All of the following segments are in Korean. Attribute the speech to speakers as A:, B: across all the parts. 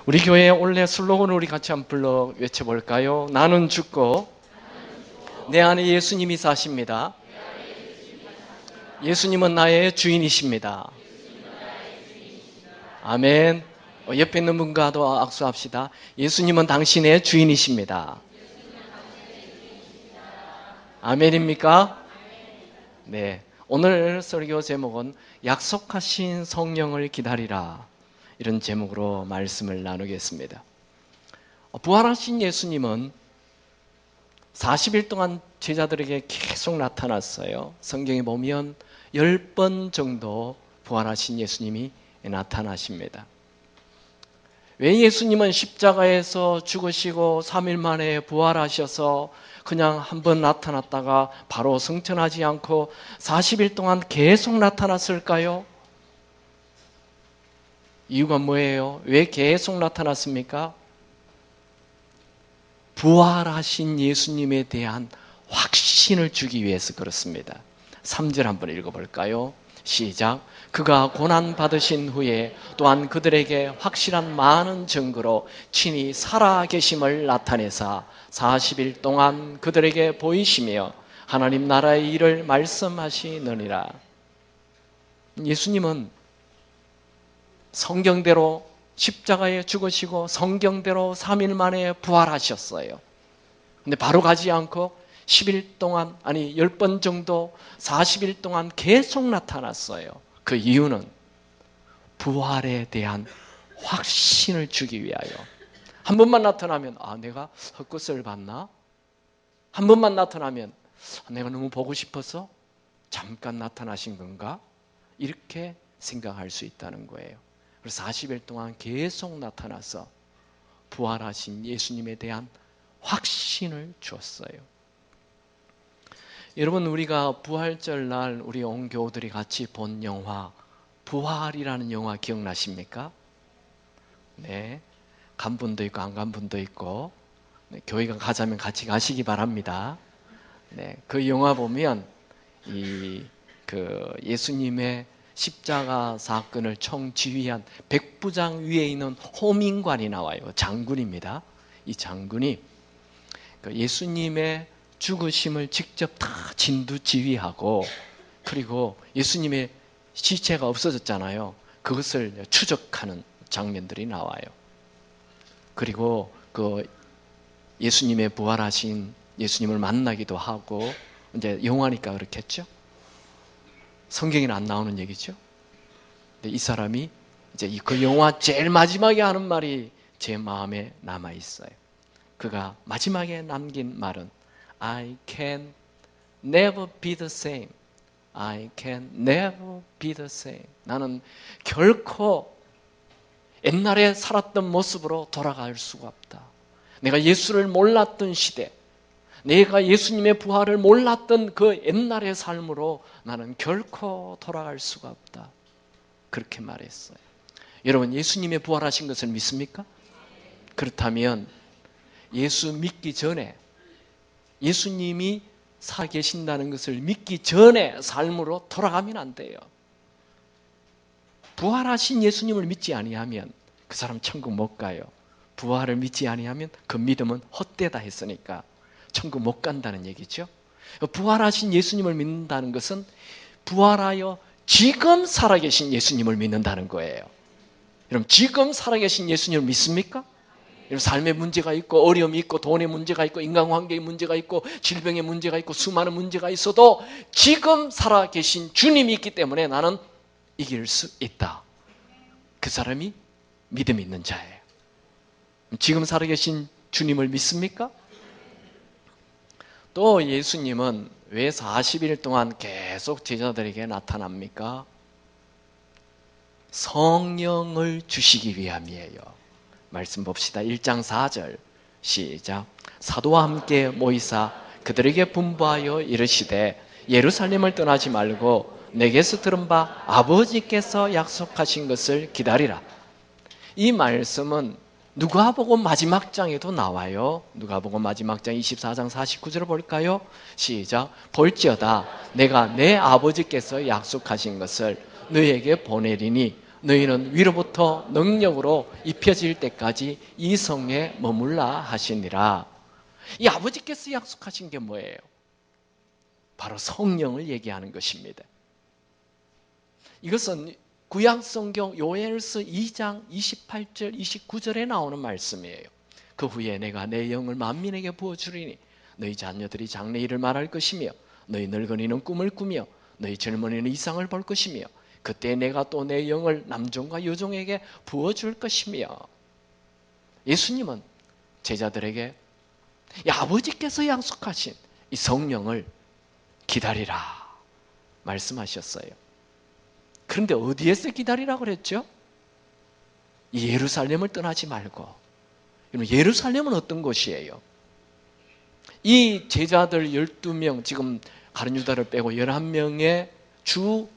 A: 우리 교회 올해 슬로건을 우리 같이 한번 불러 외쳐볼까요? 나는 죽고 내 안에 예수님이 사십니다. 예수님은 나의 주인이십니다. 아멘. 옆에 있는 분과도 악수합시다. 예수님은 당신의 주인이십니다. 아멘입니까? 네. 오늘 설교 제목은 약속하신 성령을 기다리라, 이런 제목으로 말씀을 나누겠습니다. 부활하신 예수님은 40일 동안 제자들에게 계속 나타났어요. 성경에 보면 10번 정도 부활하신 예수님이 나타나십니다. 왜 예수님은 십자가에서 죽으시고 3일 만에 부활하셔서 그냥 한번 나타났다가 바로 승천하지 않고 40일 동안 계속 나타났을까요? 이유가 뭐예요? 왜 계속 나타났습니까? 부활하신 예수님에 대한 확신을 주기 위해서 그렇습니다. 3절 한번 읽어볼까요? 시작. 그가 고난받으신 후에 또한 그들에게 확실한 많은 증거로 친히 살아계심을 나타내사 40일 동안 그들에게 보이시며 하나님 나라의 일을 말씀하시느니라. 예수님은 성경대로 십자가에 죽으시고 성경대로 3일 만에 부활하셨어요. 근데 바로 가지 않고 10일 동안, 아니 10번 정도 40일 동안 계속 나타났어요. 그 이유는 부활에 대한 확신을 주기 위하여. 한 번만 나타나면 내가 헛것을 봤나? 한 번만 나타나면 내가 너무 보고 싶어서 잠깐 나타나신 건가? 이렇게 생각할 수 있다는 거예요. 그래서 40일 동안 계속 나타나서 부활하신 예수님에 대한 확신을 주었어요. 여러분, 우리가 부활절 날 우리 온 교우들이 같이 본 영화 부활이라는 영화 기억나십니까? 네, 간 분도 있고 안 간 분도 있고, 네, 교회가 가자면 같이 가시기 바랍니다. 네, 그 영화 보면 예수님의 십자가 사건을 총지휘한 백부장 위에 있는 호민관이 나와요. 장군입니다. 이 장군이 예수님의 죽으심을 직접 다 진두지휘하고, 그리고 예수님의 시체가 없어졌잖아요. 그것을 추적하는 장면들이 나와요. 그리고 예수님의 부활하신 예수님을 만나기도 하고, 이제 영화니까 그렇겠죠. 성경에는 안 나오는 얘기죠. 근데 이 사람이 이제 그 영화 제일 마지막에 하는 말이 제 마음에 남아 있어요. 그가 마지막에 남긴 말은 I can never be the same. I can never be the same. 나는 결코 옛날에 살았던 모습으로 돌아갈 수가 없다. 내가 예수를 몰랐던 시대, 내가 예수님의 부활을 몰랐던 그 옛날의 삶으로 나는 결코 돌아갈 수가 없다. 그렇게 말했어요. 여러분, 예수님의 부활하신 것을 믿습니까? 그렇다면 예수 믿기 전에, 예수님이 살아계신다는 것을 믿기 전에 삶으로 돌아가면 안 돼요. 부활하신 예수님을 믿지 아니하면 그 사람 천국 못 가요. 부활을 믿지 아니하면 그 믿음은 헛되다 했으니까 천국 못 간다는 얘기죠. 부활하신 예수님을 믿는다는 것은 부활하여 지금 살아계신 예수님을 믿는다는 거예요. 여러분, 지금 살아계신 예수님을 믿습니까? 여러분, 삶의 문제가 있고 어려움이 있고 돈의 문제가 있고 인간관계의 문제가 있고 질병의 문제가 있고 수많은 문제가 있어도 지금 살아계신 주님이 있기 때문에 나는 이길 수 있다. 그 사람이 믿음이 있는 자예요. 지금 살아계신 주님을 믿습니까? 또 예수님은 왜 40일 동안 계속 제자들에게 나타납니까? 성령을 주시기 위함이에요. 말씀 봅시다. 1장 4절 시작. 사도와 함께 모이사 그들에게 분부하여 이르시되 예루살렘을 떠나지 말고 내게서 들은 바 아버지께서 약속하신 것을 기다리라. 이 말씀은 누가복음 마지막 장에도 나와요. 누가복음 마지막 장 24장 49절을 볼까요? 시작. 볼지어다 내가 내 아버지께서 약속하신 것을 너희에게 보내리니 너희는 위로부터 능력으로 입혀질 때까지 이 성에 머물라 하시니라. 이 아버지께서 약속하신 게 뭐예요? 바로 성령을 얘기하는 것입니다. 이것은 구약성경 요엘서 2장 28절 29절에 나오는 말씀이에요. 그 후에 내가 내 영을 만민에게 부어주리니 너희 자녀들이 장래 일을 말할 것이며 너희 늙은이는 꿈을 꾸며 너희 젊은이는 이상을 볼 것이며 그때 내가 또 내 영을 남종과 여종에게 부어줄 것이며. 예수님은 제자들에게 아버지께서 약속하신 이 성령을 기다리라 말씀하셨어요. 그런데 어디에서 기다리라 그랬죠? 이 예루살렘을 떠나지 말고. 예루살렘은 어떤 곳이에요? 이 제자들 12명, 지금 가룟 유다를 빼고 11명의 주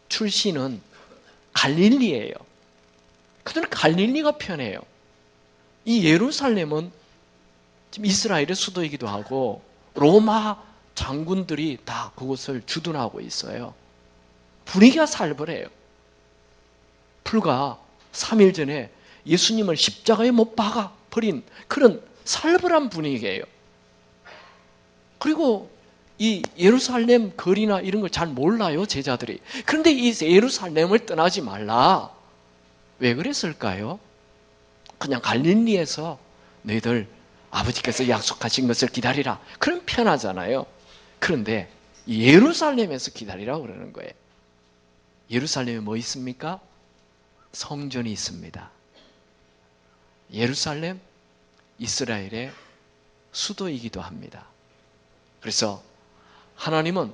A: 출신은 갈릴리예요. 그들은 갈릴리가 편해요. 이 예루살렘은 지금 이스라엘의 수도이기도 하고 로마 장군들이 다 그곳을 주둔하고 있어요. 분위기가 살벌해요. 불과 3일 전에 예수님을 십자가에 못 박아 버린 그런 살벌한 분위기예요. 그리고 이 예루살렘 거리나 이런 걸 잘 몰라요, 제자들이. 그런데 이 예루살렘을 떠나지 말라. 왜 그랬을까요? 그냥 갈릴리에서 너희들 아버지께서 약속하신 것을 기다리라. 그럼 편하잖아요. 그런데 예루살렘에서 기다리라고 그러는 거예요. 예루살렘에 뭐 있습니까? 성전이 있습니다. 예루살렘, 이스라엘의 수도이기도 합니다. 그래서 하나님은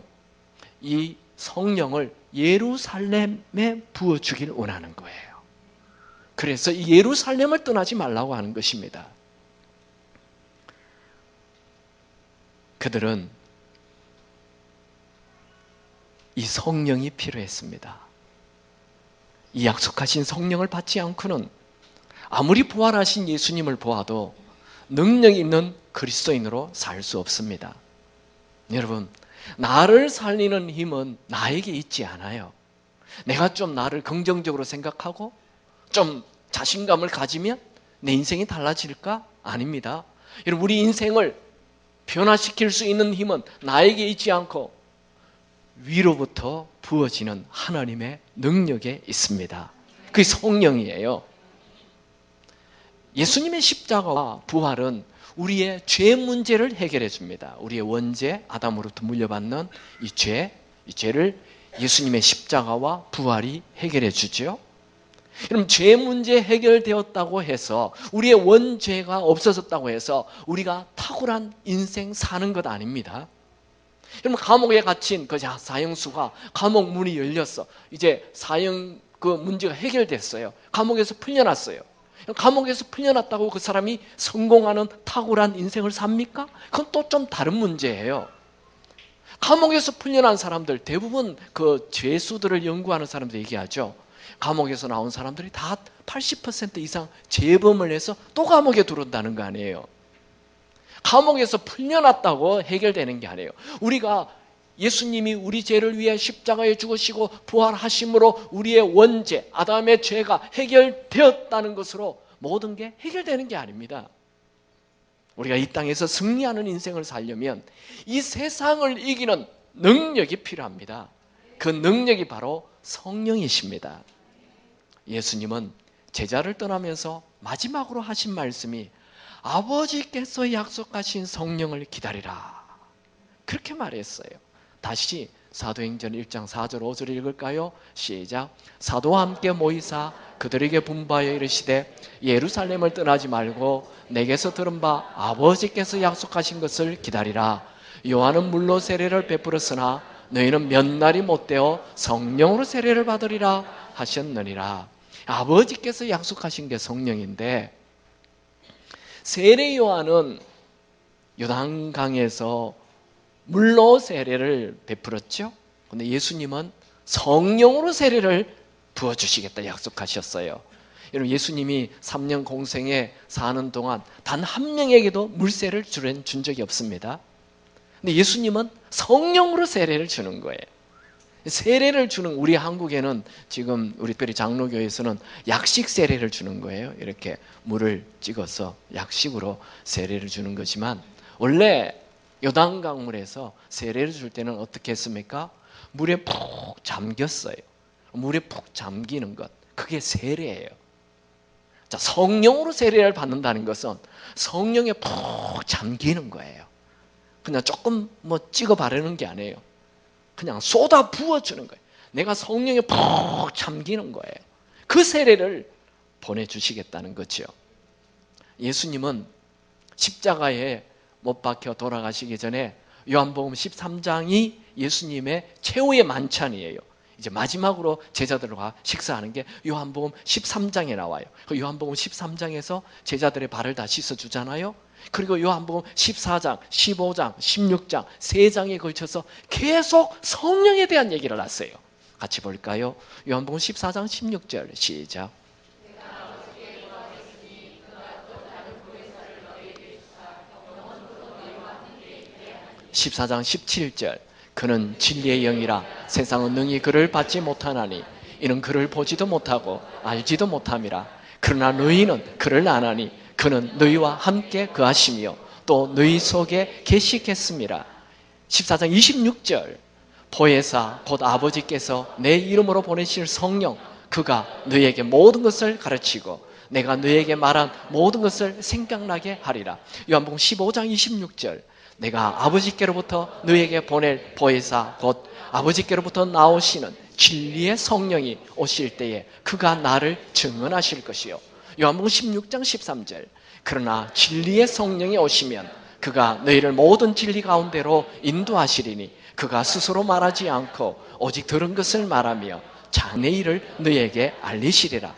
A: 이 성령을 예루살렘에 부어주길 원하는 거예요. 그래서 이 예루살렘을 떠나지 말라고 하는 것입니다. 그들은 이 성령이 필요했습니다. 이 약속하신 성령을 받지 않고는 아무리 부활하신 예수님을 보아도 능력 있는 그리스도인으로 살 수 없습니다. 여러분, 나를 살리는 힘은 나에게 있지 않아요. 내가 좀 나를 긍정적으로 생각하고 좀 자신감을 가지면 내 인생이 달라질까? 아닙니다. 여러분, 우리 인생을 변화시킬 수 있는 힘은 나에게 있지 않고 위로부터 부어지는 하나님의 능력에 있습니다. 그게 성령이에요. 예수님의 십자가와 부활은 우리의 죄 문제를 해결해 줍니다. 우리의 원죄, 아담으로부터 물려받는 이 죄를 예수님의 십자가와 부활이 해결해 주죠. 그럼 죄 문제 해결되었다고 해서 우리의 원죄가 없어졌다고 해서 우리가 탁월한 인생 사는 것 아닙니다. 그럼 감옥에 갇힌 그 사형수가 감옥 문이 열렸어. 이제 사형 그 문제가 해결됐어요. 감옥에서 풀려났어요. 감옥에서 풀려났다고 그 사람이 성공하는 탁월한 인생을 삽니까? 그건 또 좀 다른 문제예요. 감옥에서 풀려난 사람들, 대부분 그 죄수들을 연구하는 사람들 얘기하죠. 감옥에서 나온 사람들이 다 80% 이상 재범을 해서 또 감옥에 들어온다는 거 아니에요. 감옥에서 풀려났다고 해결되는 게 아니에요. 우리가 예수님이 우리 죄를 위해 십자가에 죽으시고 부활하심으로 우리의 원죄, 아담의 죄가 해결되었다는 것으로 모든 게 해결되는 게 아닙니다. 우리가 이 땅에서 승리하는 인생을 살려면 이 세상을 이기는 능력이 필요합니다. 그 능력이 바로 성령이십니다. 예수님은 제자를 떠나면서 마지막으로 하신 말씀이 아버지께서 약속하신 성령을 기다리라. 그렇게 말했어요. 다시 사도행전 1장 4절 5절 읽을까요? 시작. 사도와 함께 모이사 그들에게 분부하여 이르시되 예루살렘을 떠나지 말고 내게서 들은 바 아버지께서 약속하신 것을 기다리라. 요한은 물로 세례를 베풀었으나 너희는 몇 날이 못되어 성령으로 세례를 받으리라 하셨느니라. 아버지께서 약속하신 게 성령인데 세례 요한은 요단강에서 물로 세례를 베풀었죠. 그런데 예수님은 성령으로 세례를 부어주시겠다 약속하셨어요. 여러분, 예수님이 3년 공생에 사는 동안 단 한 명에게도 물세를 준 적이 없습니다. 근데 예수님은 성령으로 세례를 주는 거예요. 세례를 주는, 우리 한국에는 지금 우리 특별히 장로교에서는 약식 세례를 주는 거예요. 이렇게 물을 찍어서 약식으로 세례를 주는 거지만, 원래 요단강물에서 세례를 줄 때는 어떻게 했습니까? 물에 푹 잠겼어요. 물에 푹 잠기는 것, 그게 세례예요. 자, 성령으로 세례를 받는다는 것은 성령에 푹 잠기는 거예요. 그냥 조금 뭐 찍어 바르는 게 아니에요. 그냥 쏟아 부어주는 거예요. 내가 성령에 푹 잠기는 거예요. 그 세례를 보내주시겠다는 거죠. 예수님은 십자가에 못 박혀 돌아가시기 전에 요한복음 13장이 예수님의 최후의 만찬이에요. 이제 마지막으로 제자들과 식사하는 게 요한복음 13장에 나와요. 그 요한복음 13장에서 제자들의 발을 다 씻어주잖아요. 그리고 요한복음 14장, 15장, 16장, 3장에 걸쳐서 계속 성령에 대한 얘기를 하세요. 같이 볼까요? 요한복음 14장 16절 시작. 14장 17절 그는 진리의 영이라 세상은 능히 그를 받지 못하나니 이는 그를 보지도 못하고 알지도 못함이라. 그러나 너희는 그를 아나니 그는 너희와 함께 거하시며 또 너희 속에 계시겠습니다. 14장 26절 보혜사 곧 아버지께서 내 이름으로 보내실 성령 그가 너희에게 모든 것을 가르치고 내가 너희에게 말한 모든 것을 생각나게 하리라. 요한복음 15장 26절 내가 아버지께로부터 너희에게 보낼 보혜사 곧 아버지께로부터 나오시는 진리의 성령이 오실 때에 그가 나를 증언하실 것이요. 요한복음 16장 13절 그러나 진리의 성령이 오시면 그가 너희를 모든 진리 가운데로 인도하시리니 그가 스스로 말하지 않고 오직 들은 것을 말하며 자네 일을 너희에게 알리시리라.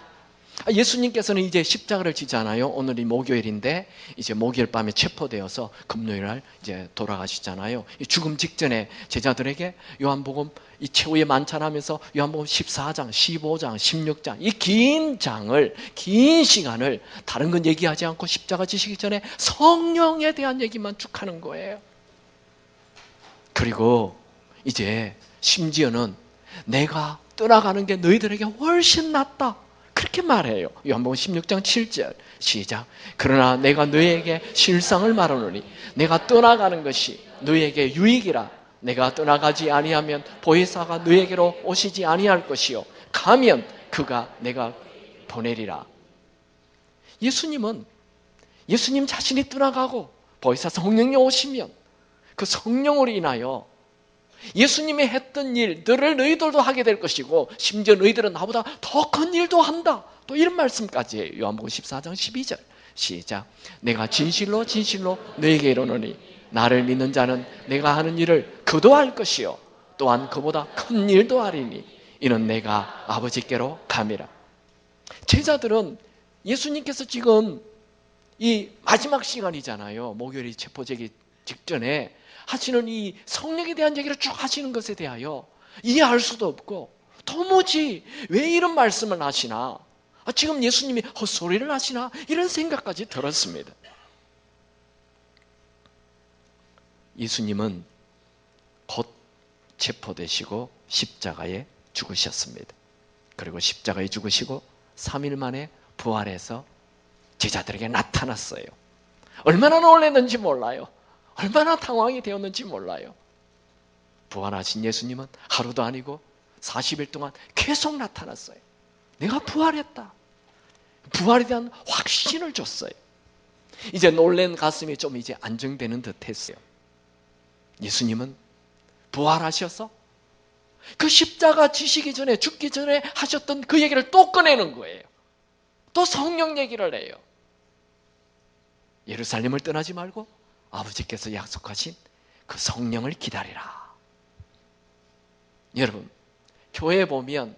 A: 예수님께서는 이제 십자가를 지잖아요. 오늘이 목요일인데 이제 목요일 밤에 체포되어서 금요일 날 이제 돌아가시잖아요. 죽음 직전에 제자들에게 요한복음 이 최후의 만찬하면서 요한복음 14장, 15장, 16장 이 긴 시간을 다른 건 얘기하지 않고 십자가 지시기 전에 성령에 대한 얘기만 쭉 하는 거예요. 그리고 이제 심지어는 내가 떠나가는 게 너희들에게 훨씬 낫다. 그렇게 말해요. 요한복음 16장 7절 시작. 그러나 내가 너희에게 실상을 말하노니 내가 떠나가는 것이 너희에게 유익이라. 내가 떠나가지 아니하면 보혜사가 너희에게로 오시지 아니할 것이요 가면 그가 내가 보내리라. 예수님은 예수님 자신이 떠나가고 보혜사 성령이 오시면 그 성령으로 인하여 예수님이 했던 일들을 너희들도 하게 될 것이고 심지어 너희들은 나보다 더 큰 일도 한다. 또 이런 말씀까지 해요. 요한복음 14장 12절 시작. 내가 진실로 진실로 너희에게 이르노니 나를 믿는 자는 내가 하는 일을 그도 할 것이요 또한 그보다 큰 일도 하리니 이는 내가 아버지께로 감이라. 제자들은 예수님께서 지금 이 마지막 시간이잖아요. 목요일이 체포되기 직전에 하시는 이 성령에 대한 얘기를 쭉 하시는 것에 대하여 이해할 수도 없고 도무지 왜 이런 말씀을 하시나, 지금 예수님이 헛소리를 하시나 이런 생각까지 들었습니다. 예수님은 곧 체포되시고 십자가에 죽으셨습니다. 그리고 십자가에 죽으시고 3일 만에 부활해서 제자들에게 나타났어요. 얼마나 놀랐는지 몰라요. 얼마나 당황이 되었는지 몰라요. 부활하신 예수님은 하루도 아니고 40일 동안 계속 나타났어요. 내가 부활했다. 부활에 대한 확신을 줬어요. 이제 놀란 가슴이 좀 이제 안정되는 듯 했어요. 예수님은 부활하셔서 그 십자가 지시기 전에 죽기 전에 하셨던 그 얘기를 또 꺼내는 거예요. 또 성령 얘기를 해요. 예루살렘을 떠나지 말고 아버지께서 약속하신 그 성령을 기다리라. 여러분, 교회에 보면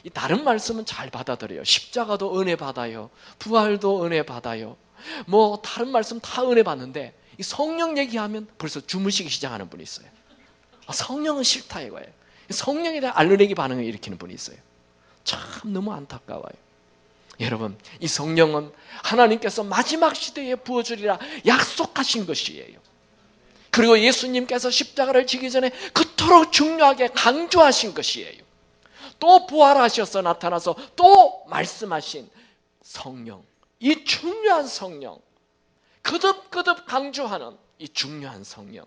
A: 이 다른 말씀은 잘 받아들여요. 십자가도 은혜 받아요. 부활도 은혜 받아요. 뭐 다른 말씀 다 은혜 받는데 이 성령 얘기하면 벌써 주무시기 시작하는 분이 있어요. 성령은 싫다 이거예요. 성령에 대한 알레르기 반응을 일으키는 분이 있어요. 참 너무 안타까워요. 여러분, 이 성령은 하나님께서 마지막 시대에 부어주리라 약속하신 것이에요. 그리고 예수님께서 십자가를 지기 전에 그토록 중요하게 강조하신 것이에요. 또 부활하셔서 나타나서 또 말씀하신 성령, 이 중요한 성령, 거듭거듭 강조하는 이 중요한 성령.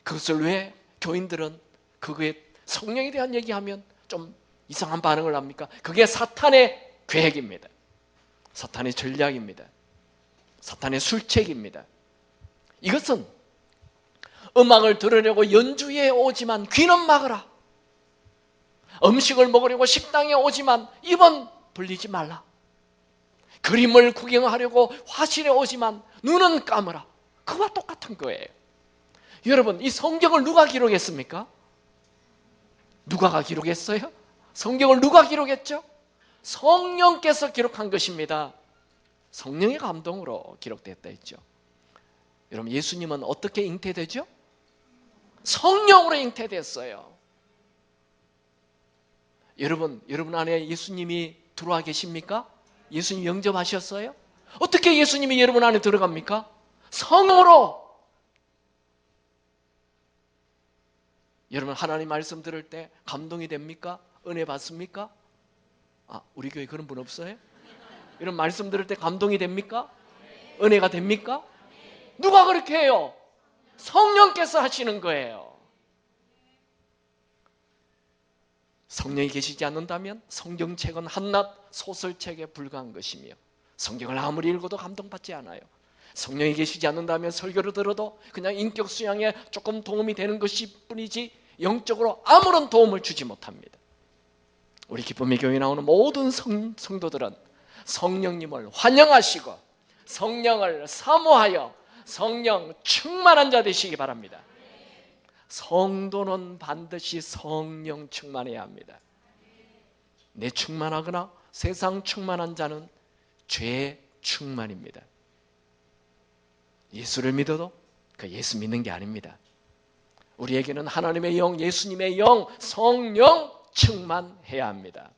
A: 그것을 왜 교인들은 그거에 성령에 대한 얘기하면 좀 이상한 반응을 합니까? 그게 사탄의 계획입니다. 사탄의 전략입니다. 사탄의 술책입니다. 이것은 음악을 들으려고 연주회에 오지만 귀는 막으라. 음식을 먹으려고 식당에 오지만 입은 벌리지 말라. 그림을 구경하려고 화실에 오지만 눈은 감으라. 그와 똑같은 거예요. 여러분, 이 성경을 누가 기록했습니까? 누가가 기록했어요? 성경을 누가 기록했죠? 성령께서 기록한 것입니다. 성령의 감동으로 기록됐다 했죠. 여러분, 예수님은 어떻게 잉태되죠? 성령으로 잉태됐어요. 여러분 안에 예수님이 들어와 계십니까? 예수님 영접하셨어요? 어떻게 예수님이 여러분 안에 들어갑니까? 성으로. 여러분, 하나님 말씀 들을 때 감동이 됩니까? 은혜 받습니까? 우리 교회 그런 분 없어요? 이런 말씀 들을 때 감동이 됩니까? 은혜가 됩니까? 누가 그렇게 해요? 성령께서 하시는 거예요. 성령이 계시지 않는다면 성경책은 한낱 소설책에 불과한 것이며 성경을 아무리 읽어도 감동받지 않아요. 성령이 계시지 않는다면 설교를 들어도 그냥 인격 수양에 조금 도움이 되는 것이 뿐이지 영적으로 아무런 도움을 주지 못합니다. 우리 기쁨의 교회에 나오는 모든 성도들은 성령님을 환영하시고 성령을 사모하여 성령 충만한 자 되시기 바랍니다. 성도는 반드시 성령 충만해야 합니다. 내 충만하거나 세상 충만한 자는 죄 충만입니다. 예수를 믿어도 그 예수 믿는 게 아닙니다. 우리에게는 하나님의 영, 예수님의 영, 성령 충만해야 합니다.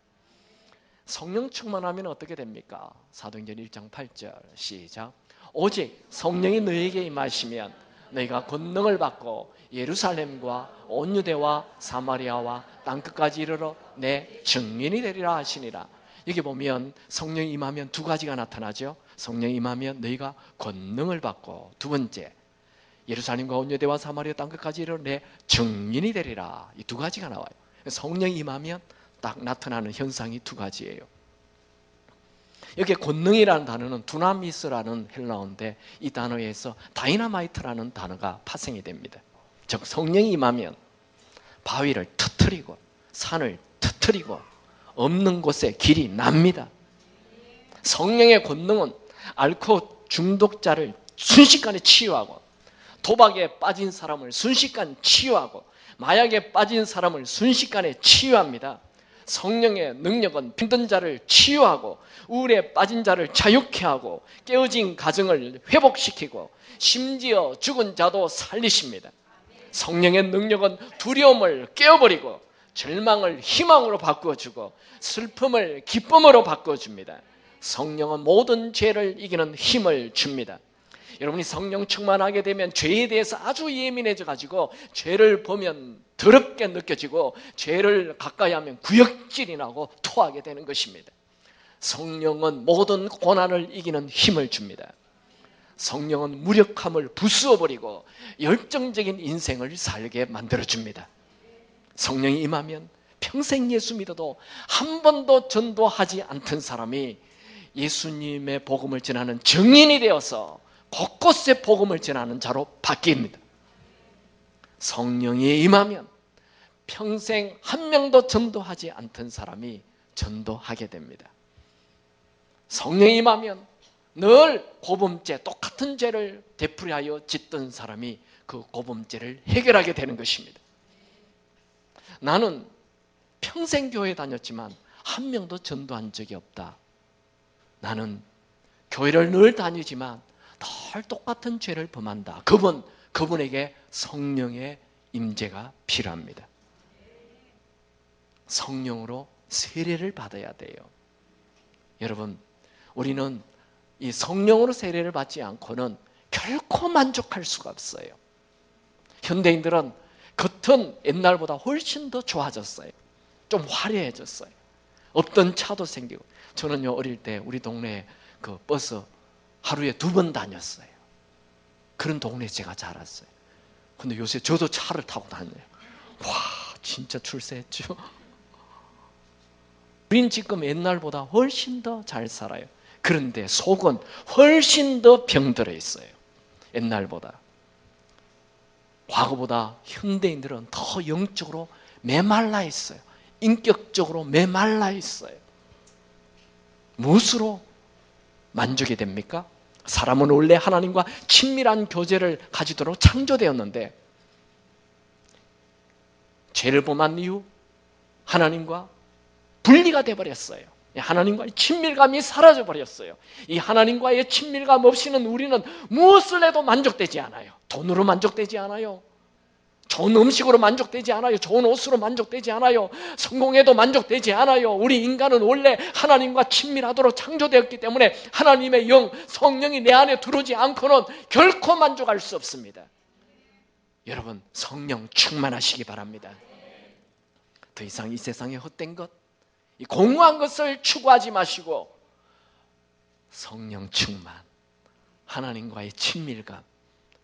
A: 성령 충만하면 어떻게 됩니까? 사도행전 1장 8절 시작. 오직 성령이 너에게 임하시면 너희가 권능을 받고 예루살렘과 온 유대와 사마리아와 땅끝까지 이르러 내 증인이 되리라 하시니라. 여기 보면 성령이 임하면 두 가지가 나타나죠. 성령이 임하면 너희가 권능을 받고, 두 번째 예루살렘과 온 유대와 사마리아 땅끝까지 이르러 내 증인이 되리라. 이 두 가지가 나와요. 성령이 임하면 딱 나타나는 현상이 두 가지예요. 여기에 권능이라는 단어는 두나미스라는 헬라어인데 이 단어에서 다이나마이트라는 단어가 파생이 됩니다. 즉 성령이 임하면 바위를 터뜨리고 산을 터뜨리고 없는 곳에 길이 납니다. 성령의 권능은 알코올 중독자를 순식간에 치유하고 도박에 빠진 사람을 순식간 치유하고 마약에 빠진 사람을 순식간에 치유합니다. 성령의 능력은 힘든 자를 치유하고 우울에 빠진 자를 자유케 하고 깨어진 가정을 회복시키고 심지어 죽은 자도 살리십니다. 성령의 능력은 두려움을 깨어버리고 절망을 희망으로 바꾸어주고 슬픔을 기쁨으로 바꾸어줍니다. 성령은 모든 죄를 이기는 힘을 줍니다. 여러분이 성령 충만하게 되면 죄에 대해서 아주 예민해져 가지고 죄를 보면 더럽게 느껴지고 죄를 가까이 하면 구역질이 나고 토하게 되는 것입니다. 성령은 모든 고난을 이기는 힘을 줍니다. 성령은 무력함을 부수어버리고 열정적인 인생을 살게 만들어줍니다. 성령이 임하면 평생 예수 믿어도 한 번도 전도하지 않던 사람이 예수님의 복음을 전하는 증인이 되어서 곳곳에 복음을 전하는 자로 바뀝니다. 성령이 임하면 평생 한 명도 전도하지 않던 사람이 전도하게 됩니다. 성령이 임하면 늘 고범죄, 똑같은 죄를 되풀이하여 짓던 사람이 그 고범죄를 해결하게 되는 것입니다. 나는 평생 교회 다녔지만 한 명도 전도한 적이 없다. 나는 교회를 늘 다니지만 늘 똑같은 죄를 범한다. 그분에게 성령의 임재가 필요합니다. 성령으로 세례를 받아야 돼요. 여러분, 우리는 이 성령으로 세례를 받지 않고는 결코 만족할 수가 없어요. 현대인들은 겉은 옛날보다 훨씬 더 좋아졌어요. 좀 화려해졌어요. 없던 차도 생기고. 저는요, 어릴 때 우리 동네에 그 버스 하루에 2번 다녔어요. 그런 동네에 제가 자랐어요. 근데 요새 저도 차를 타고 다녀요. 와, 진짜 출세했죠. 우린 지금 옛날보다 훨씬 더 잘 살아요. 그런데 속은 훨씬 더 병들어 있어요. 옛날보다. 과거보다 현대인들은 더 영적으로 메말라 있어요. 인격적으로 메말라 있어요. 무엇으로 만족이 됩니까? 사람은 원래 하나님과 친밀한 교제를 가지도록 창조되었는데 죄를 범한 이후 하나님과 분리가 되어버렸어요. 하나님과의 친밀감이 사라져버렸어요. 이 하나님과의 친밀감 없이는 우리는 무엇을 해도 만족되지 않아요. 돈으로 만족되지 않아요. 좋은 음식으로 만족되지 않아요. 좋은 옷으로 만족되지 않아요. 성공해도 만족되지 않아요. 우리 인간은 원래 하나님과 친밀하도록 창조되었기 때문에 하나님의 영, 성령이 내 안에 들어오지 않고는 결코 만족할 수 없습니다. 여러분, 성령 충만하시기 바랍니다. 더 이상 이 세상의 헛된 것, 이 공허한 것을 추구하지 마시고 성령 충만, 하나님과의 친밀감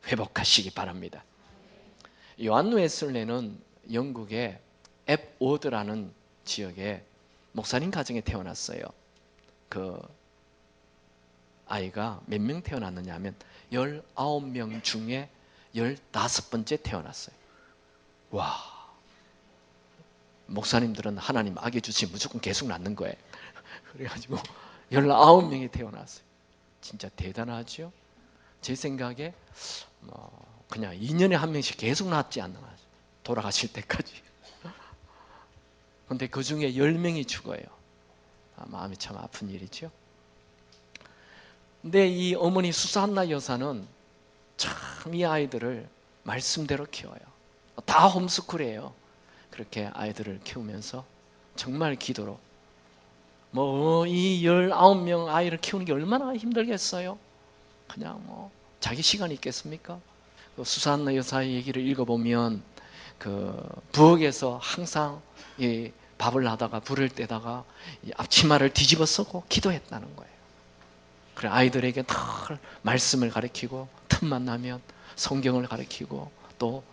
A: 회복하시기 바랍니다. 요한 웨슬레는 영국의 앱워드라는 지역에 목사님 가정에 태어났어요. 그 아이가 몇 명 태어났느냐 하면 19명 중에 15번째 태어났어요. 와, 목사님들은 하나님 아기 주시면 무조건 계속 낳는 거예요. 그래가지고 19명이 태어났어요. 진짜 대단하죠? 제 생각에 그냥 2년에 한 명씩 계속 낳지 않나, 돌아가실 때까지. 근데 그 중에 10명이 죽어요. 마음이 참 아픈 일이죠. 근데 이 어머니 수산나 여사는 참 이 아이들을 말씀대로 키워요. 다 홈스쿨이에요. 그렇게 아이들을 키우면서 정말 기도로 이 19명 아이를 키우는 게 얼마나 힘들겠어요. 그냥 자기 시간이 있겠습니까? 수산나 여사의 얘기를 읽어보면 그 부엌에서 항상 이 밥을 하다가 불을 떼다가 이 앞치마를 뒤집어 쓰고 기도했다는 거예요. 그래, 아이들에게 다 말씀을 가르치고 틈만 나면 성경을 가르치고 또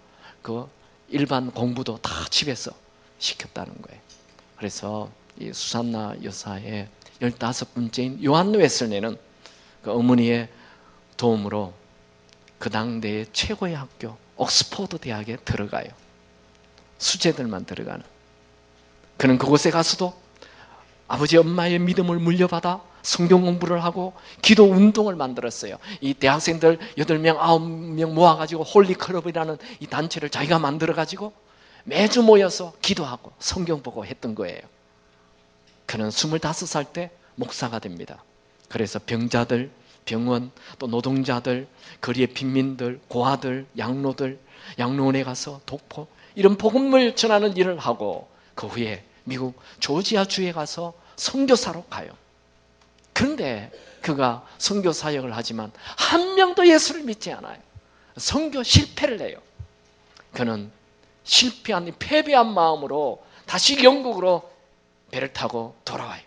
A: 그 일반 공부도 다 집에서 시켰다는 거예요. 그래서 이 수산나 여사의 15번째인 요한 웨슬레는 그 어머니의 도움으로 그 당대의 최고의 학교 옥스포드 대학에 들어가요. 수재들만 들어가는. 그는 그곳에 가서도 아버지 엄마의 믿음을 물려받아 성경 공부를 하고 기도 운동을 만들었어요. 이 대학생들 8명, 9명 모아가지고 홀리클럽이라는 이 단체를 자기가 만들어가지고 매주 모여서 기도하고 성경 보고 했던 거예요. 그는 25살 때 목사가 됩니다. 그래서 병자들, 병원, 또 노동자들, 거리의 빈민들, 고아들, 양로들, 양로원에 가서 독포, 이런 복음을 전하는 일을 하고 그 후에 미국 조지아주에 가서 선교사로 가요. 그런데 그가 선교 사역을 하지만 한 명도 예수를 믿지 않아요. 선교 실패를 해요. 그는 실패한, 패배한 마음으로 다시 영국으로 배를 타고 돌아와요.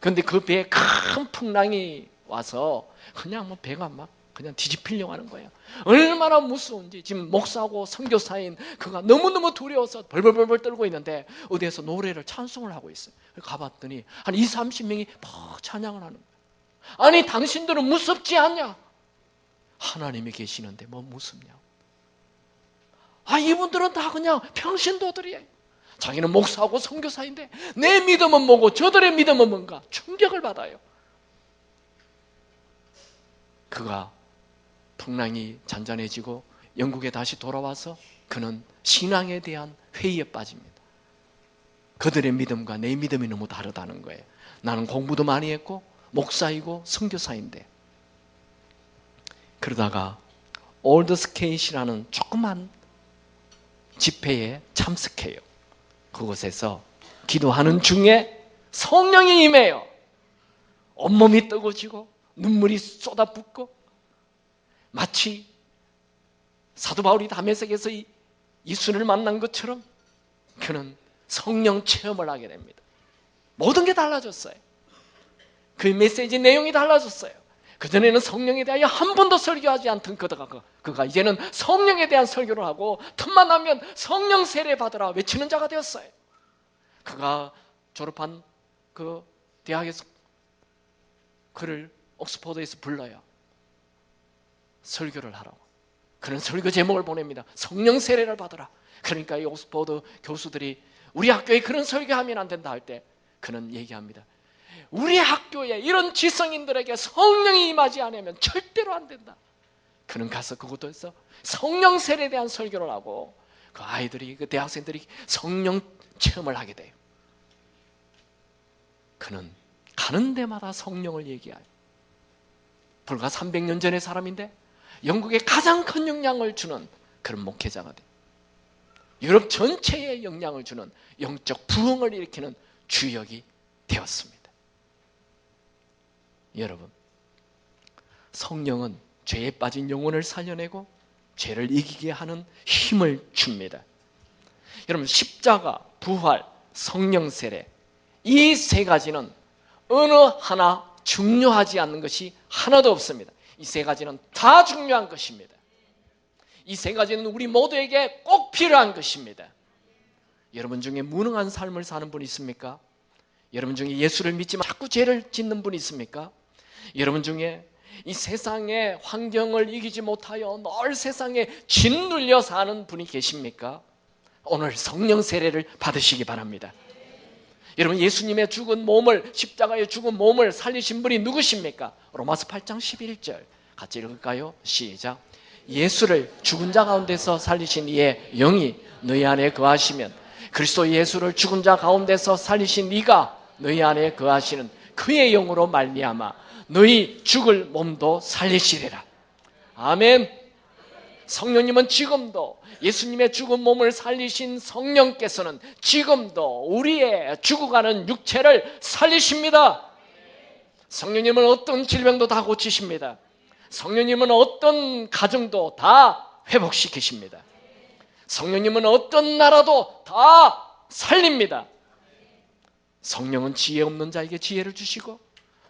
A: 그런데 그 배에 큰 풍랑이 와서 그냥 배가 막 그냥 뒤집히려고 하는 거예요. 얼마나 무서운지. 지금 목사고 선교사인 그가 너무너무 두려워서 벌벌벌 떨고 있는데 어디에서 노래를 찬송을 하고 있어요. 가봤더니 한 20, 30명이 막 찬양을 하는 거예요. 아니, 당신들은 무섭지 않냐? 하나님이 계시는데 뭐 무섭냐? 이분들은 다 그냥 평신도들이에요. 자기는 목사고 선교사인데 내 믿음은 뭐고 저들의 믿음은 뭔가 충격을 받아요. 그가 풍랑이 잔잔해지고 영국에 다시 돌아와서 그는 신앙에 대한 회의에 빠집니다. 그들의 믿음과 내 믿음이 너무 다르다는 거예요. 나는 공부도 많이 했고 목사이고 선교사인데. 그러다가 올드스케이시라는 조그만 집회에 참석해요. 그곳에서 기도하는 중에 성령이 임해요. 온몸이 뜨거워지고 눈물이 쏟아붓고 마치 사도 바울이 다메섹에서 이 예수를 만난 것처럼 그는 성령 체험을 하게 됩니다. 모든 게 달라졌어요. 그 메시지 내용이 달라졌어요. 그전에는 성령에 대하여 한 번도 설교하지 않던 그가 이제는 성령에 대한 설교를 하고 틈만 나면 성령 세례 받으라 외치는 자가 되었어요. 그가 졸업한 그 대학에서 그를 옥스퍼드에서 불러요. 설교를 하라고. 그는 설교 제목을 보냅니다. 성령 세례를 받으라. 그러니까 이 옥스퍼드 교수들이 우리 학교에 그런 설교하면 안 된다 할 때 그는 얘기합니다. 우리 학교에 이런 지성인들에게 성령이 임하지 않으면 절대로 안 된다. 그는 가서 그곳에서 성령 세례에 대한 설교를 하고 그 아이들이, 그 대학생들이 성령 체험을 하게 돼요. 그는 가는 데마다 성령을 얘기해요. 불과 300년 전의 사람인데 영국에 가장 큰 영향을 주는 그런 목회자가 돼요. 유럽 전체에 영향을 주는 영적 부흥을 일으키는 주역이 되었습니다. 여러분, 성령은 죄에 빠진 영혼을 살려내고 죄를 이기게 하는 힘을 줍니다. 여러분, 십자가, 부활, 성령 세례 이 세 가지는 어느 하나 중요하지 않는 것이 하나도 없습니다. 이 세 가지는 다 중요한 것입니다. 이 세 가지는 우리 모두에게 꼭 필요한 것입니다. 여러분 중에 무능한 삶을 사는 분이 있습니까? 여러분 중에 예수를 믿지만 자꾸 죄를 짓는 분이 있습니까? 여러분 중에 이 세상의 환경을 이기지 못하여 늘 세상에 짓눌려 사는 분이 계십니까? 오늘 성령 세례를 받으시기 바랍니다. 여러분, 예수님의 죽은 몸을, 십자가에 죽은 몸을 살리신 분이 누구십니까? 로마서 8장 11절 같이 읽을까요? 시작. 예수를 죽은 자 가운데서 살리신 이의 영이 너희 안에 거하시면 그리스도 예수를 죽은 자 가운데서 살리신 이가 너희 안에 거하시는 그의 영으로 말미암아 너희 죽을 몸도 살리시리라. 아멘. 성령님은 지금도 예수님의 죽은 몸을 살리신 성령께서는 지금도 우리의 죽어가는 육체를 살리십니다. 성령님은 어떤 질병도 다 고치십니다. 성령님은 어떤 가정도 다 회복시키십니다. 성령님은 어떤 나라도 다 살립니다. 성령은 지혜 없는 자에게 지혜를 주시고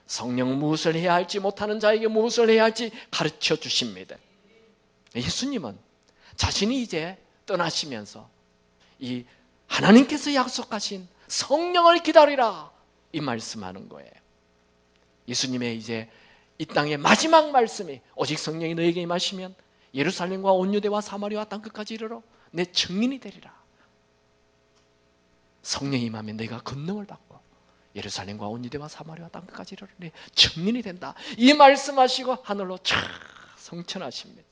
A: 성령은 무엇을 해야 할지 못하는 자에게 무엇을 해야 할지 가르쳐 주십니다. 예수님은 자신이 이제 떠나시면서 이 하나님께서 약속하신 성령을 기다리라 이 말씀하는 거예요. 예수님의 이제 이 땅의 마지막 말씀이 오직 성령이 너에게 임하시면 예루살렘과 온 유대와 사마리아와 땅끝까지 이르러 내 증인이 되리라. 성령이 임하면 너희가 권능을 받고 예루살렘과 온 유대와 사마리아와 땅끝까지 이르러 내 증인이 된다. 이 말씀하시고 하늘로 촤 성천하십니다.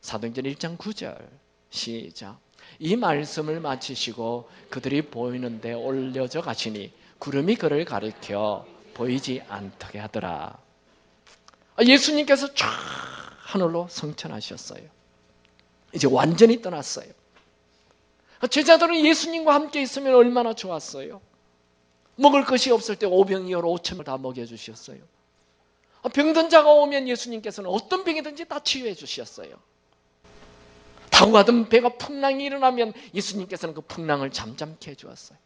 A: 사도행전 1장 9절 시작. 이 말씀을 마치시고 그들이 보이는데 올려져 가시니 구름이 그를 가리켜 보이지 않게 하더라. 예수님께서 쫙 하늘로 성천하셨어요. 이제 완전히 떠났어요. 제자들은 예수님과 함께 있으면 얼마나 좋았어요. 먹을 것이 없을 때 오병이어로 5천을 다 먹여주셨어요. 병든 자가 오면 예수님께서는 어떤 병이든지 다 치유해 주셨어요. 타고 가던 배가 풍랑이 일어나면 예수님께서는 그 풍랑을 잠잠케 해주었어요.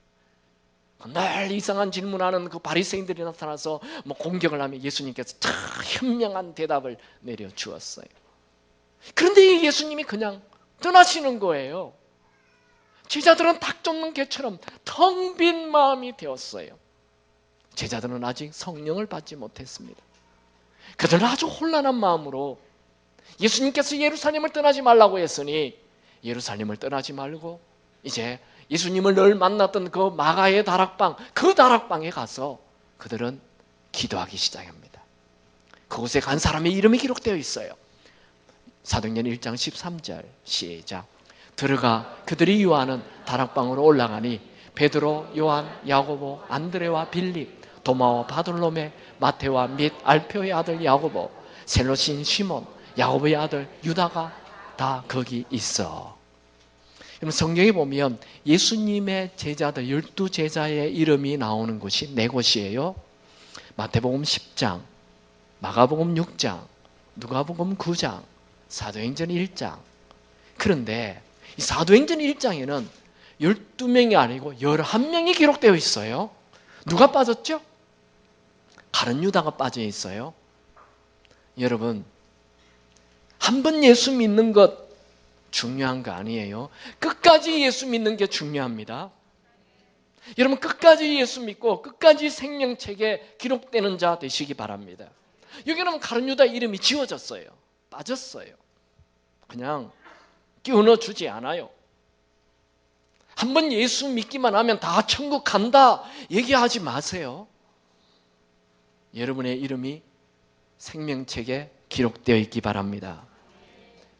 A: 늘 이상한 질문하는 그 바리새인들이 나타나서 공격을 하면 예수님께서 다 현명한 대답을 내려주었어요. 그런데 예수님이 그냥 떠나시는 거예요. 제자들은 닭 쫓는 개처럼 텅 빈 마음이 되었어요. 제자들은 아직 성령을 받지 못했습니다. 그들은 아주 혼란한 마음으로 예수님께서 예루살렘을 떠나지 말라고 했으니 예루살렘을 떠나지 말고 이제 예수님을 늘 만났던 그 마가의 다락방, 그 다락방에 가서 그들은 기도하기 시작합니다. 그곳에 간 사람의 이름이 기록되어 있어요. 사도행전 1장 13절 시작. 들어가 그들이 유하는 다락방으로 올라가니 베드로, 요한, 야고보, 안드레와 빌립, 도마와 바돌로메, 마테와 및 알페오의 아들 야고보, 셀로신 시몬, 야고보의 아들 유다가 다 거기 있어. 그럼 성경에 보면 예수님의 제자들 12제자의 이름이 나오는 곳이 네 곳이에요. 마태복음 10장, 마가복음 6장, 누가복음 9장, 사도행전 1장. 그런데 이 사도행전 1장에는 12명이 아니고 11명이 기록되어 있어요. 누가 빠졌죠? 가룟 유다가 빠져 있어요. 여러분, 한 번 예수 믿는 것 중요한 거 아니에요. 끝까지 예수 믿는 게 중요합니다. 여러분, 끝까지 예수 믿고 끝까지 생명책에 기록되는 자 되시기 바랍니다. 여기는 가룟 유다 이름이 지워졌어요. 빠졌어요. 그냥 끼워넣어 주지 않아요. 한번 예수 믿기만 하면 다 천국 간다 얘기하지 마세요. 여러분의 이름이 생명책에 기록되어 있기 바랍니다.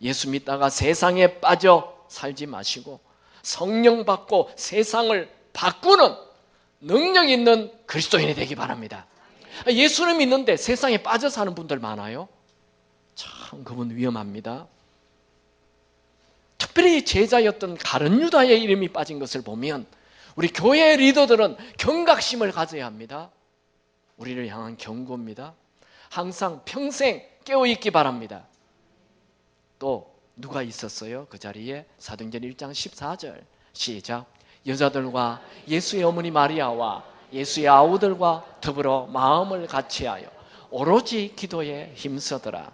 A: 예수 믿다가 세상에 빠져 살지 마시고 성령 받고 세상을 바꾸는 능력 있는 그리스도인이 되기 바랍니다. 예수를 믿는데 세상에 빠져 사는 분들 많아요. 참 그분 위험합니다. 특별히 제자였던 가룟 유다의 이름이 빠진 것을 보면 우리 교회 리더들은 경각심을 가져야 합니다. 우리를 향한 경고입니다. 항상 평생 깨어있기 바랍니다. 또 누가 있었어요? 그 자리에 사도행전 1장 14절 시작. 여자들과 예수의 어머니 마리아와 예수의 아우들과 더불어 마음을 같이하여 오로지 기도에 힘쓰더라.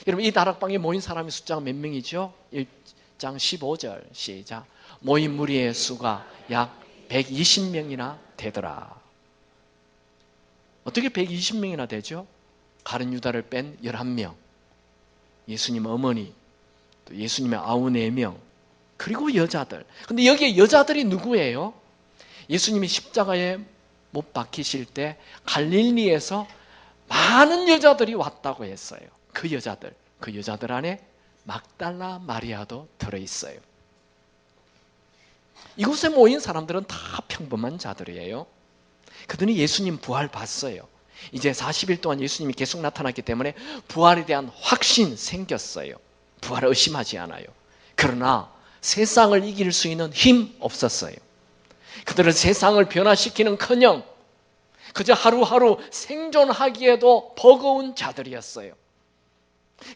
A: 여러분, 이 다락방에 모인 사람의 숫자가 몇 명이죠? 1장 15절 시작. 모인 무리의 수가 약 120명이나 되더라. 어떻게 120명이나 되죠? 가룟 유다를 뺀 11명, 예수님 어머니, 또 예수님의 아우 4명, 그리고 여자들. 근데 여기에 여자들이 누구예요? 예수님이 십자가에 못 박히실 때 갈릴리에서 많은 여자들이 왔다고 했어요. 그 여자들 안에 막달라 마리아도 들어있어요. 이곳에 모인 사람들은 다 평범한 자들이에요. 그들은 예수님 부활 봤어요. 이제 40일 동안 예수님이 계속 나타났기 때문에 부활에 대한 확신 생겼어요. 부활을 의심하지 않아요. 그러나 세상을 이길 수 있는 힘 없었어요. 그들은 세상을 변화시키는커녕 그저 하루하루 생존하기에도 버거운 자들이었어요.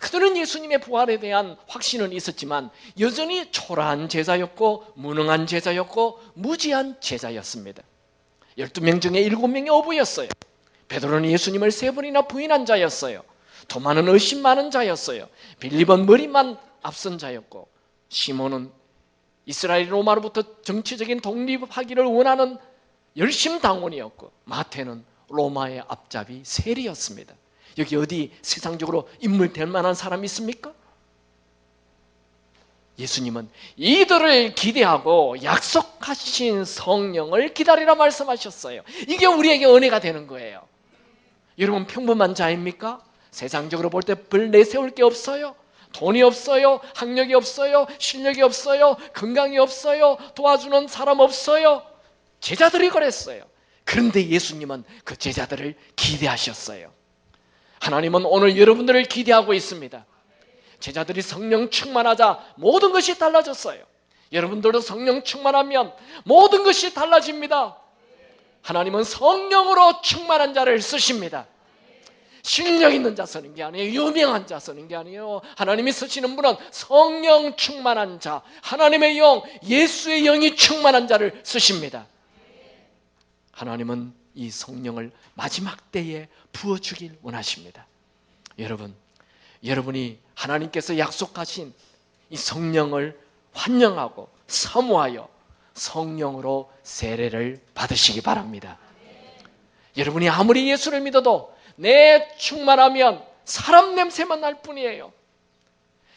A: 그들은 예수님의 부활에 대한 확신은 있었지만 여전히 초라한 제자였고 무능한 제자였고 무지한 제자였습니다. 12명 중에 7명이 어부였어요. 베드로는 예수님을 3번이나 부인한 자였어요. 도마는 의심 많은 자였어요. 빌립은 머리만 앞선 자였고 시몬은 이스라엘 로마로부터 정치적인 독립하기를 원하는 열심당원이었고 마태는 로마의 앞잡이 세리였습니다. 여기 어디 세상적으로 인물 될 만한 사람이 있습니까? 예수님은 이들을 기대하고 약속하신 성령을 기다리라 말씀하셨어요. 이게 우리에게 은혜가 되는 거예요. 여러분, 평범한 자입니까? 세상적으로 볼 때 별 내세울 게 없어요. 돈이 없어요. 학력이 없어요. 실력이 없어요. 건강이 없어요. 도와주는 사람 없어요. 제자들이 그랬어요. 그런데 예수님은 그 제자들을 기대하셨어요. 하나님은 오늘 여러분들을 기대하고 있습니다. 제자들이 성령 충만하자 모든 것이 달라졌어요. 여러분들도 성령 충만하면 모든 것이 달라집니다. 하나님은 성령으로 충만한 자를 쓰십니다. 실력 있는 자 쓰는 게 아니에요. 유명한 자 쓰는 게 아니에요. 하나님이 쓰시는 분은 성령 충만한 자, 하나님의 영, 예수의 영이 충만한 자를 쓰십니다. 하나님은 이 성령을 마지막 때에 부어주길 원하십니다. 여러분이 하나님께서 약속하신 이 성령을 환영하고 사모하여 성령으로 세례를 받으시기 바랍니다. 여러분이 아무리 예수를 믿어도 내 충만하면 사람 냄새만 날 뿐이에요.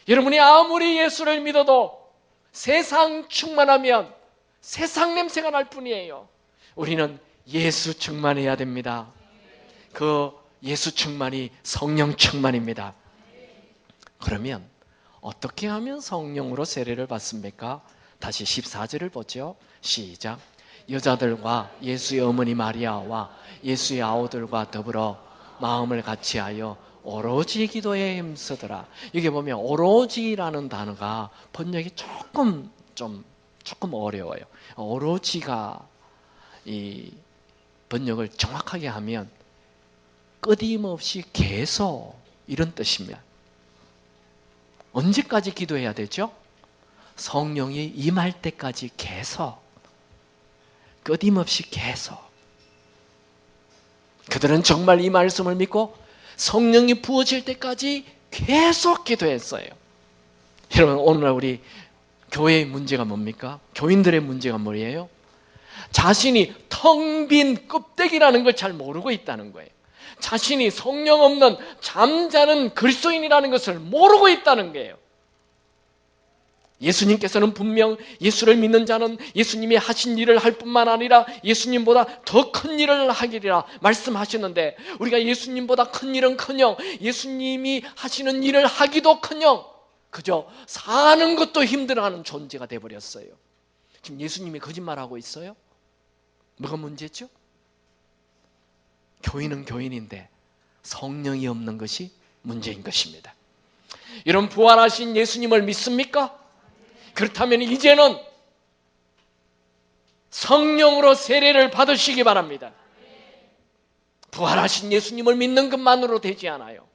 A: 여러분이 아무리 예수를 믿어도 세상 충만하면 세상 냄새가 날 뿐이에요. 우리는 예수 충만해야 됩니다. 그 예수 충만이 성령 충만입니다. 그러면 어떻게 하면 성령으로 세례를 받습니까? 다시 14절을 보죠. 시작. 여자들과 예수의 어머니 마리아와 예수의 아우들과 더불어 마음을 같이하여 오로지 기도에 힘쓰더라. 여기 보면 오로지라는 단어가 번역이 조금 어려워요. 오로지가 이 번역을 정확하게 하면 끊임없이 계속 이런 뜻입니다. 언제까지 기도해야 되죠? 성령이 임할 때까지 계속, 끊임없이 계속. 그들은 정말 이 말씀을 믿고 성령이 부어질 때까지 계속 기도했어요. 여러분, 오늘날 우리 교회의 문제가 뭡니까? 교인들의 문제가 뭐예요? 자신이 텅 빈 껍데기라는 걸 잘 모르고 있다는 거예요. 자신이 성령 없는 잠자는 그리스도인이라는 것을 모르고 있다는 거예요. 예수님께서는 분명 예수를 믿는 자는 예수님이 하신 일을 할 뿐만 아니라 예수님보다 더 큰 일을 하리라 말씀하셨는데, 우리가 예수님보다 큰 일은커녕 예수님이 하시는 일을 하기도커녕 그저 사는 것도 힘들어하는 존재가 되어버렸어요. 지금 예수님이 거짓말하고 있어요? 뭐가 문제죠? 교인은 교인인데 성령이 없는 것이 문제인 것입니다. 여러분, 부활하신 예수님을 믿습니까? 그렇다면 이제는 성령으로 세례를 받으시기 바랍니다. 부활하신 예수님을 믿는 것만으로 되지 않아요.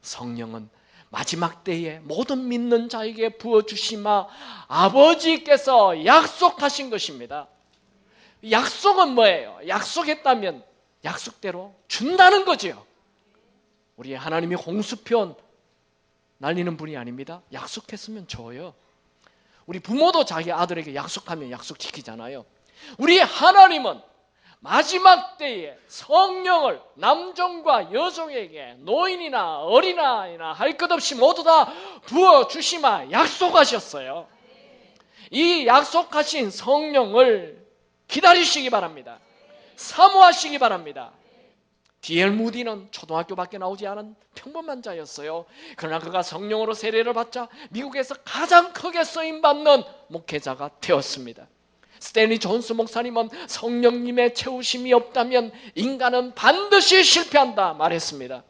A: 성령은 마지막 때에 모든 믿는 자에게 부어주시마 아버지께서 약속하신 것입니다. 약속은 뭐예요? 약속했다면 약속대로 준다는 거죠. 우리 하나님이 홍수편 날리는 분이 아닙니다. 약속했으면 줘요. 우리 부모도 자기 아들에게 약속하면 약속 지키잖아요. 우리 하나님은 마지막 때에 성령을 남종과 여종에게, 노인이나 어린아이나 할 것 없이 모두 다 부어주시마 약속하셨어요. 이 약속하신 성령을 기다리시기 바랍니다. 사모하시기 바랍니다. D.L. 무디는 초등학교밖에 나오지 않은 평범한 자였어요. 그러나 그가 성령으로 세례를 받자 미국에서 가장 크게 쓰임받는 목회자가 되었습니다. 스탠리 존스 목사님은 성령님의 채우심이 없다면 인간은 반드시 실패한다 말했습니다.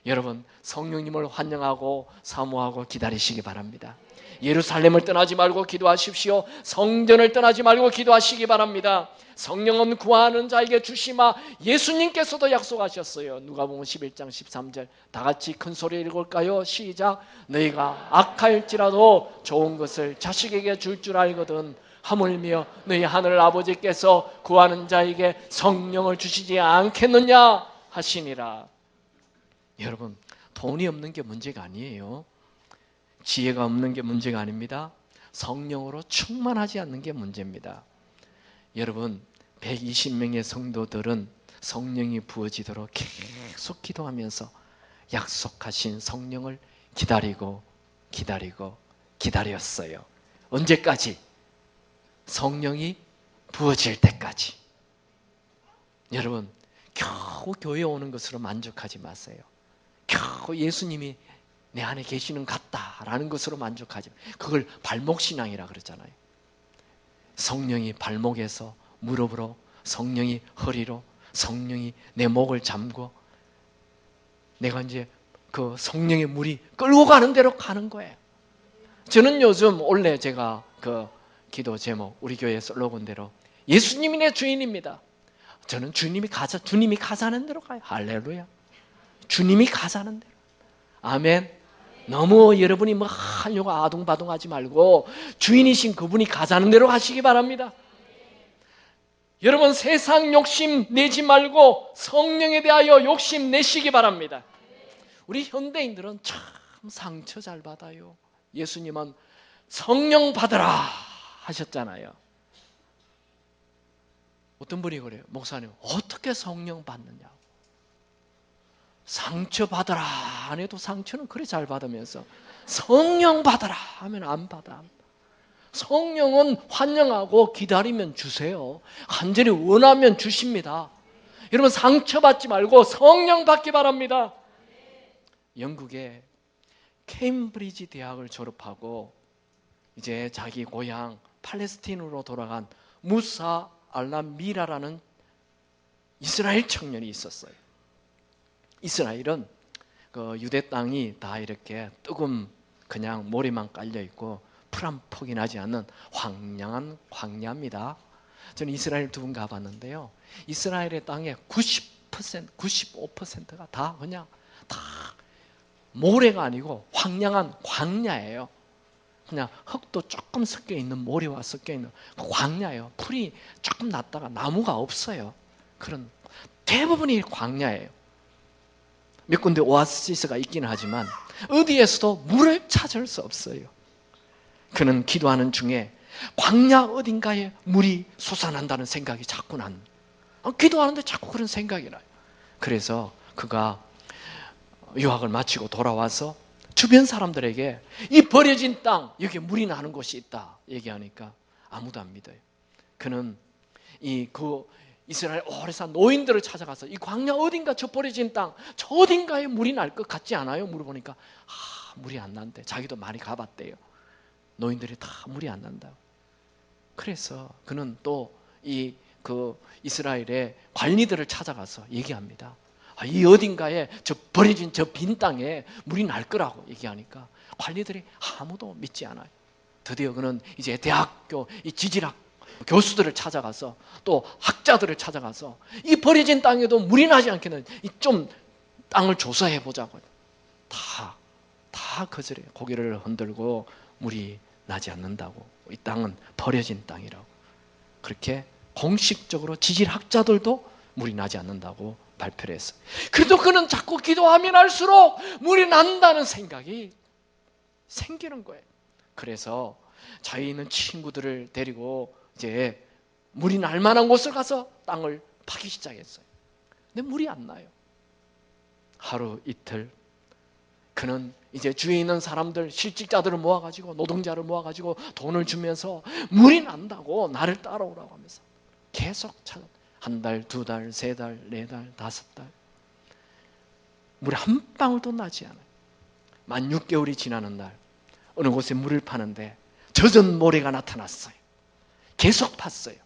A: 여러분, 성령님을 환영하고 사모하고 기다리시기 바랍니다. 예루살렘을 떠나지 말고 기도하십시오. 성전을 떠나지 말고 기도하시기 바랍니다. 성령은 구하는 자에게 주시마 예수님께서도 약속하셨어요. 누가복음 11장 13절 다 같이 큰 소리 읽을까요? 시작. 너희가 악할지라도 좋은 것을 자식에게 줄 줄 알거든 하물며 너희 하늘 아버지께서 구하는 자에게 성령을 주시지 않겠느냐 하시니라. 여러분, 돈이 없는 게 문제가 아니에요. 지혜가 없는 게 문제가 아닙니다. 성령으로 충만하지 않는 게 문제입니다. 여러분, 120명의 성도들은 성령이 부어지도록 계속 기도하면서 약속하신 성령을 기다렸어요. 언제까지? 성령이 부어질 때까지. 여러분, 겨우 교회에 오는 것으로 만족하지 마세요. 겨우 예수님이 내 안에 계시는 것 같다라는 것으로 만족하지 마세요. 그걸 발목신앙이라 그러잖아요. 성령이 발목에서 무릎으로, 성령이 허리로, 성령이 내 목을 잠고 내가 이제 그 성령의 물이 끌고 가는 대로 가는 거예요. 저는 요즘 원래 제가 그 기도 제목 우리 교회 슬로건대로 예수님이 내 주인입니다. 저는 주님이 가자는 대로 가요. 할렐루야. 주님이 가자는 대로. 아멘. 너무 여러분이 뭐 하려고 아둥바둥하지 말고 주인이신 그분이 가자는 대로 가시기 바랍니다. 여러분, 세상 욕심 내지 말고 성령에 대하여 욕심 내시기 바랍니다. 우리 현대인들은 참 상처 잘 받아요. 예수님은 성령 받으라 하셨잖아요. 어떤 분이 그래요. 목사님, 어떻게 성령 받느냐? 상처 받으라 안 해도 상처는 그래 잘 받으면서 성령 받으라 하면 안 받아. 성령은 환영하고 기다리면 주세요. 간절히 원하면 주십니다. 여러분, 상처받지 말고 성령 받기 바랍니다. 영국의 케임브리지 대학을 졸업하고 이제 자기 고향 팔레스틴으로 돌아간 무사 알라미라라는 이스라엘 청년이 있었어요. 이스라엘은 그 유대 땅이 다 이렇게 뜨거운 그냥 모래만 깔려 있고 풀 한 폭이 나지 않는 황량한 광야입니다. 저는 이스라엘 두 번 가봤는데요. 이스라엘의 땅의 90%, 95%가 다 그냥 다 모래가 아니고 황량한 광야예요. 그냥 흙도 조금 섞여 있는, 모래와 섞여 있는 광야예요. 풀이 조금 났다가 나무가 없어요. 그런 대부분이 광야예요. 몇 군데 오아시스가 있기는 하지만 어디에서도 물을 찾을 수 없어요. 그는 기도하는 중에 광야 어딘가에 물이 솟아난다는 생각이 자꾸 기도하는데 자꾸 그런 생각이 나요. 그래서 그가 유학을 마치고 돌아와서 주변 사람들에게 이 버려진 땅, 여기 물이 나는 곳이 있다 얘기하니까 아무도 안 믿어요. 그는 이스라엘 오래 산 노인들을 찾아가서 이 광야 어딘가 저 버려진 땅, 저 어딘가에 물이 날 것 같지 않아요? 물어보니까 물이 안 난대. 자기도 많이 가봤대요. 노인들이 다 물이 안 난다고. 그래서 그는 또 이스라엘의 관리들을 찾아가서 얘기합니다. 이 어딘가에 저 버려진 저 빈 땅에 물이 날 거라고 얘기하니까 관리들이 아무도 믿지 않아요. 드디어 그는 이제 대학교 이 지질학 교수들을 찾아가서 또 학자들을 찾아가서 이 버려진 땅에도 물이 나지 않게는 좀 땅을 조사해 보자고. 다 거절해요. 고개를 흔들고 물이 나지 않는다고. 이 땅은 버려진 땅이라고. 그렇게 공식적으로 지질학자들도 물이 나지 않는다고 발표를 했어요. 그래도 그는 자꾸 기도하면 할수록 물이 난다는 생각이 생기는 거예요. 그래서 자기 있는 친구들을 데리고 이제 물이 날 만한 곳을 가서 땅을 파기 시작했어요. 근데 물이 안 나요. 하루 이틀 그는 이제 주위에 있는 사람들, 실직자들을 모아가지고 노동자를 모아가지고 돈을 주면서 물이 난다고 나를 따라오라고 하면서 계속 찾아. 한 달, 두 달, 세 달, 네 달, 다섯 달 물이 한 방울도 나지 않아요. 만 6개월이 지나는 날 어느 곳에 물을 파는데 젖은 모래가 나타났어요. 계속 팠어요.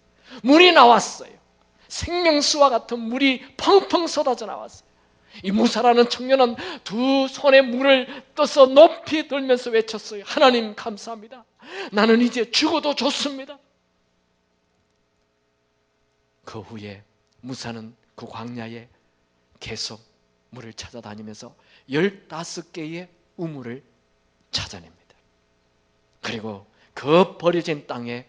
A: 물이 나왔어요. 생명수와 같은 물이 펑펑 쏟아져 나왔어요. 이 무사라는 청년은 두 손에 물을 떠서 높이 들면서 외쳤어요. 하나님 감사합니다. 나는 이제 죽어도 좋습니다. 그 후에 무사는 그 광야에 계속 물을 찾아다니면서 15개의 우물을 찾아냅니다. 그리고 그 버려진 땅에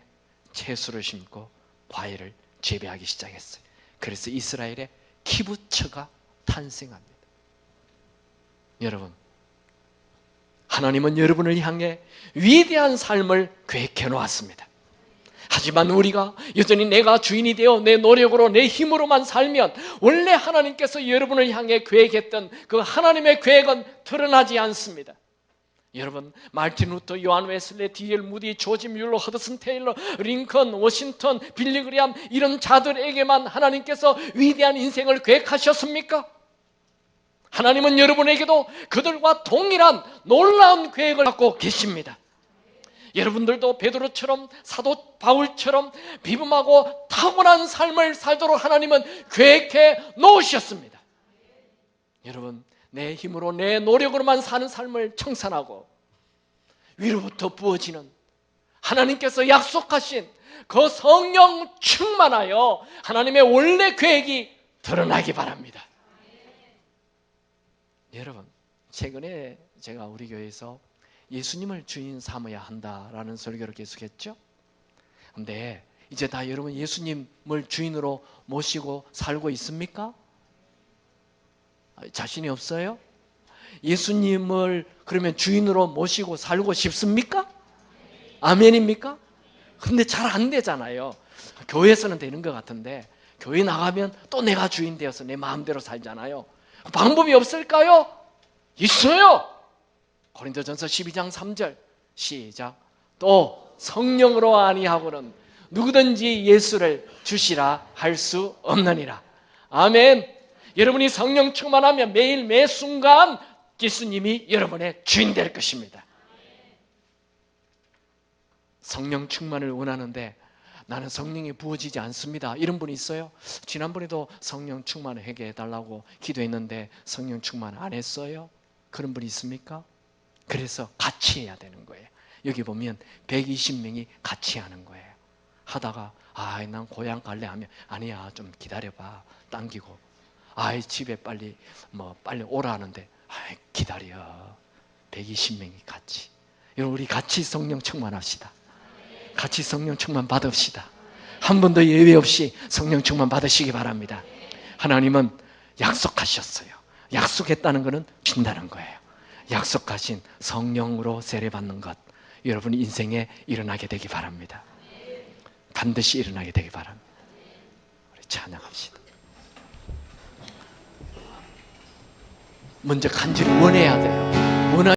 A: 채소를 심고 과일을 재배하기 시작했어요. 그래서 이스라엘의 키부처가 탄생합니다. 여러분, 하나님은 여러분을 향해 위대한 삶을 계획해 놓았습니다. 하지만 우리가 여전히 내가 주인이 되어 내 노력으로 내 힘으로만 살면 원래 하나님께서 여러분을 향해 계획했던 그 하나님의 계획은 드러나지 않습니다. 여러분, 마르틴 루터, 요한 웨슬리, D.L. 무디, 조지 뮬러, 허드슨 테일러, 링컨, 워싱턴, 빌리 그레암 이런 자들에게만 하나님께서 위대한 인생을 계획하셨습니까? 하나님은 여러분에게도 그들과 동일한 놀라운 계획을 갖고 계십니다. 여러분들도 베드로처럼 사도 바울처럼 비범하고 타고난 삶을 살도록 하나님은 계획해 놓으셨습니다. 여러분, 내 힘으로 내 노력으로만 사는 삶을 청산하고 위로부터 부어지는 하나님께서 약속하신 그 성령 충만하여 하나님의 원래 계획이 드러나기 바랍니다. 여러분, 최근에 제가 우리 교회에서 예수님을 주인 삼아야 한다라는 설교를 계속했죠. 근데 이제 다 여러분 예수님을 주인으로 모시고 살고 있습니까? 자신이 없어요? 예수님을 그러면 주인으로 모시고 살고 싶습니까? 아멘입니까? 근데 잘 안 되잖아요. 교회에서는 되는 것 같은데 교회 나가면 또 내가 주인 되어서 내 마음대로 살잖아요. 방법이 없을까요? 있어요. 고린도전서 12장 3절 시작. 또 성령으로 아니하고는 누구든지 예수를 주시라 할 수 없느니라. 아멘. 여러분이 성령 충만하면 매일 매 순간 예수님이 여러분의 주인 될 것입니다. 성령 충만을 원하는데 나는 성령이 부어지지 않습니다. 이런 분이 있어요? 지난번에도 성령 충만을 하게 해달라고 기도했는데 성령 충만 안 했어요? 그런 분이 있습니까? 그래서 같이 해야 되는 거예요. 여기 보면 120명이 같이 하는 거예요. 하다가 난 고향 갈래 하면 아니야 좀 기다려봐 당기고 집에 빨리 오라 하는데 기다려 120명이 같이 여러분, 우리 같이 성령 충만합시다. 같이 성령 충만 받읍시다. 한 번도 예외 없이 성령 충만 받으시기 바랍니다. 하나님은 약속하셨어요. 약속했다는 것은 준다는 거예요. 약속하신 성령으로 세례받는 것, 여러분 인생에 일어나게 되기 바랍니다. 반드시 일어나게 되기 바랍니다. 우리 찬양합시다. 먼저 간절히 원해야 돼요.